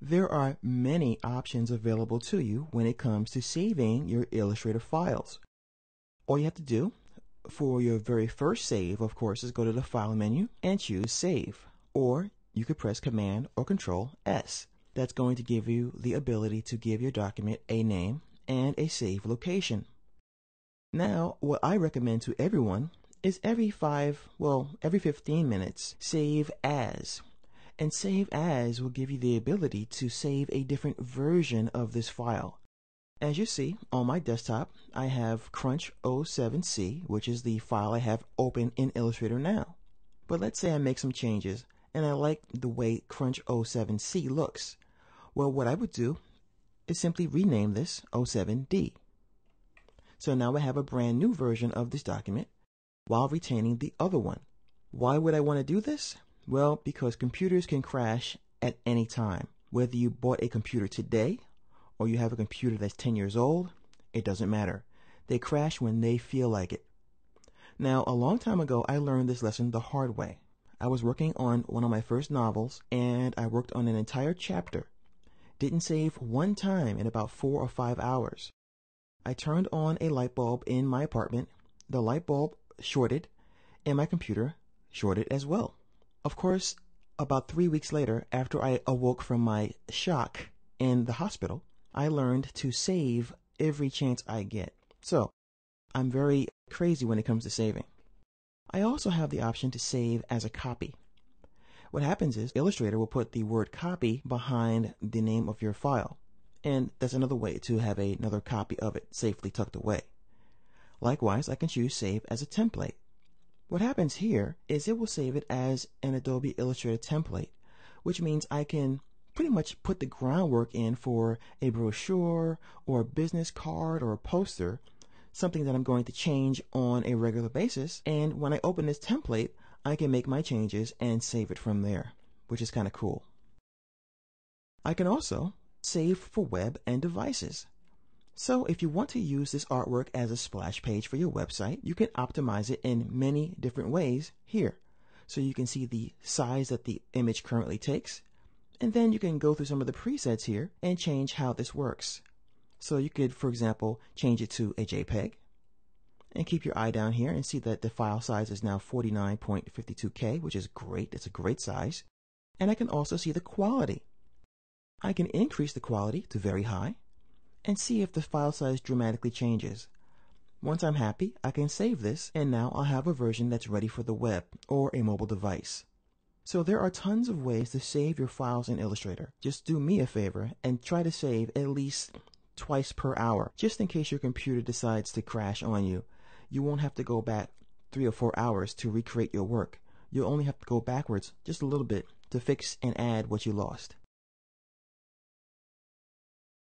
There are many options available to you when it comes to saving your Illustrator files. All you have to do for your very first save, of course, is go to the File menu and choose Save. Or you could press Command or Control S. That's going to give you the ability to give your document a name and a save location. Now, what I recommend to everyone is every 15 minutes, save as. And save as will give you the ability to save a different version of this file. As you see, on my desktop, I have Crunch07C, which is the file I have open in Illustrator now. But let's say I make some changes, and I like the way Crunch07C looks. Well, what I would do is simply rename this 07D. So now I have a brand new version of this document while retaining the other one. Why would I want to do this? Well, because computers can crash at any time. Whether you bought a computer today or you have a computer that's 10 years old, it doesn't matter. They crash when they feel like it. Now, a long time ago, I learned this lesson the hard way. I was working on one of my first novels, and I worked on an entire chapter. Didn't save one time in about 4 or 5 hours. I turned on a light bulb in my apartment. The light bulb shorted, and my computer shorted as well. Of course, about 3 weeks later, after I awoke from my shock in the hospital, I learned to save every chance I get. So, I'm very crazy when it comes to saving. I also have the option to save as a copy. What happens is Illustrator will put the word copy behind the name of your file. And that's another way to have another copy of it safely tucked away. Likewise, I can choose Save as a Template. What happens here is it will save it as an Adobe Illustrator template, which means I can pretty much put the groundwork in for a brochure or a business card or a poster, something that I'm going to change on a regular basis. And when I open this template, I can make my changes and save it from there, which is kind of cool. I can also save for web and devices. So if you want to use this artwork as a splash page for your website, you can optimize it in many different ways here. So you can see the size that the image currently takes, and then you can go through some of the presets here and change how this works. So you could, for example, change it to a JPEG, and keep your eye down here and see that the file size is now 49.52K, which is great. It's a great size. And I can also see the quality. I can increase the quality to very high and see if the file size dramatically changes. Once I'm happy, I can save this, and now I'll have a version that's ready for the web or a mobile device. So there are tons of ways to save your files in Illustrator. Just do me a favor and try to save at least twice per hour, just in case your computer decides to crash on you. You won't have to go back 3 or 4 hours to recreate your work. You'll only have to go backwards just a little bit to fix and add what you lost.